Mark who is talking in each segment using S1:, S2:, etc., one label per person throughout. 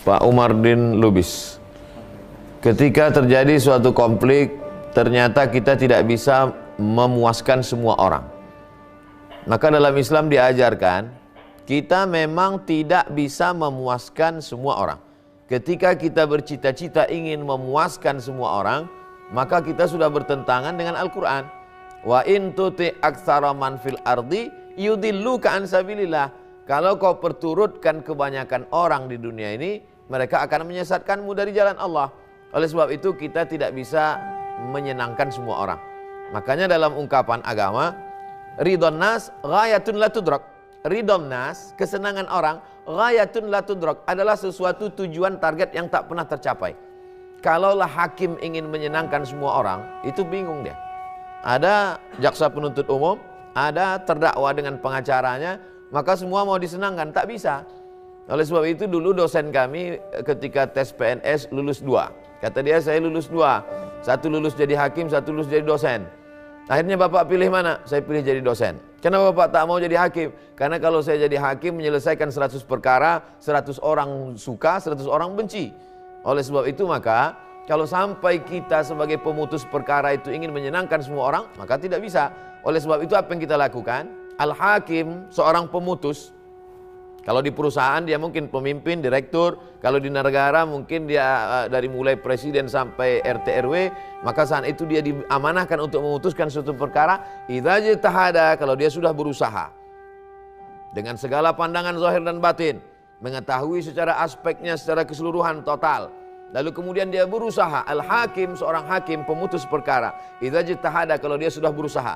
S1: Pak Umardin Lubis. Ketika terjadi suatu konflik, ternyata kita tidak bisa memuaskan semua orang. Maka dalam Islam diajarkan, kita memang tidak bisa memuaskan semua orang. Ketika kita bercita-cita ingin memuaskan semua orang, maka kita sudah bertentangan dengan Al-Quran. Wa in tuti aktsara man fil ardi yudilluka an sabilillah. Kalau kau perturutkan kebanyakan orang di dunia ini, mereka akan menyesatkanmu dari jalan Allah. Oleh sebab itu kita tidak bisa menyenangkan semua orang. Makanya dalam ungkapan agama, ridhon nas ghayatun la tudrak. Ridhon nas, kesenangan orang, ghayatun la tudrak, adalah sesuatu tujuan target yang tak pernah tercapai. Kalaulah hakim ingin menyenangkan semua orang, itu bingung dia. Ada jaksa penuntut umum, ada terdakwa dengan pengacaranya, maka semua mau disenangkan, tak bisa. Oleh sebab itu dulu dosen kami ketika tes PNS lulus 2. Kata dia, saya lulus 2. Satu lulus jadi hakim, satu lulus jadi dosen. Akhirnya Bapak pilih mana? Saya pilih jadi dosen. Kenapa Bapak tak mau jadi hakim? Karena kalau saya jadi hakim menyelesaikan 100 perkara, 100 orang suka, 100 orang benci. Oleh sebab itu maka kalau sampai kita sebagai pemutus perkara itu ingin menyenangkan semua orang, maka tidak bisa. Oleh sebab itu apa yang kita lakukan? Al-Hakim, seorang pemutus. Kalau di perusahaan dia mungkin pemimpin, direktur. Kalau di negara mungkin dia dari mulai presiden sampai RT RW. Maka saat itu dia diamanahkan untuk memutuskan suatu perkara. Idza jtahada, kalau dia sudah berusaha dengan segala pandangan zahir dan batin, mengetahui secara aspeknya secara keseluruhan total. Lalu kemudian dia berusaha. Al-Hakim, seorang hakim pemutus perkara. Idza jtahada, kalau dia sudah berusaha.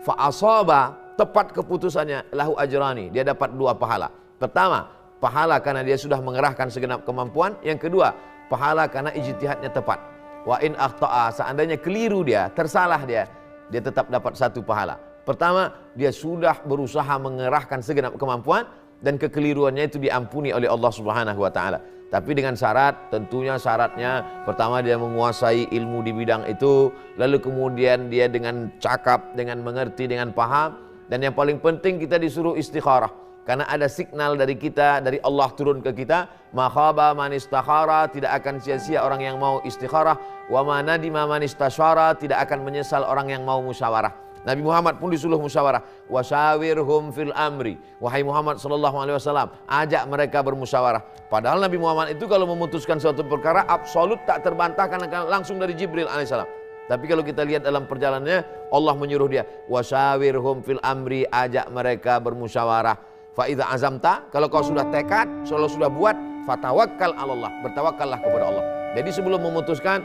S1: Fa asaba, tepat keputusannya, lahu ajrani, dia dapat 2 pahala. Pertama, pahala karena dia sudah mengerahkan segenap kemampuan. Yang kedua, pahala karena ijtihadnya tepat. Wa in akhta'a, seandainya keliru dia, tersalah dia tetap dapat 1 pahala. Pertama, dia sudah berusaha mengerahkan segenap kemampuan dan kekeliruannya itu diampuni oleh Allah Subhanahu wa taala. Tapi dengan syarat, tentunya syaratnya pertama dia menguasai ilmu di bidang itu, lalu kemudian dia dengan cakap, dengan mengerti, dengan paham. Dan yang paling penting kita disuruh istikharah. Karena ada signal dari kita, dari Allah turun ke kita. Ma khaba man istakhara, tidak akan sia-sia orang yang mau istikharah. Wa ma nadima man istasyara, tidak akan menyesal orang yang mau musyawarah. Nabi Muhammad pun disuruh musyawarah. Wasyawirhum fil amri. Wahai Muhammad sallallahu alaihi wasallam, ajak mereka bermusyawarah. Padahal Nabi Muhammad itu kalau memutuskan suatu perkara absolut tak terbantahkan langsung dari Jibril alaihissalam. Tapi kalau kita lihat dalam perjalanannya, Allah menyuruh dia, wasyawirhum fil amri, ajak mereka bermusyawarah. Fa idza azamta, kalau kau sudah tekad, kalau sudah buat, fatawakkal 'alallah, bertawakkallah kepada Allah. Jadi sebelum memutuskan,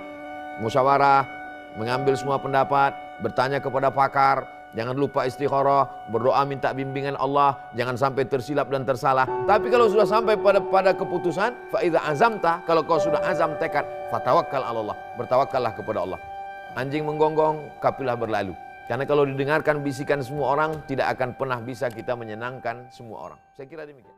S1: musyawarah, mengambil semua pendapat, bertanya kepada pakar, jangan lupa istikharah, berdoa minta bimbingan Allah, jangan sampai tersilap dan tersalah. Tapi kalau sudah sampai pada keputusan, fa idza azamta, kalau kau sudah azam tekad, fatawakkal 'alallah, bertawakkallah kepada Allah. Anjing menggonggong, kapilah berlalu. Karena kalau didengarkan bisikan semua orang, tidak akan pernah bisa kita menyenangkan semua orang. Saya kira demikian.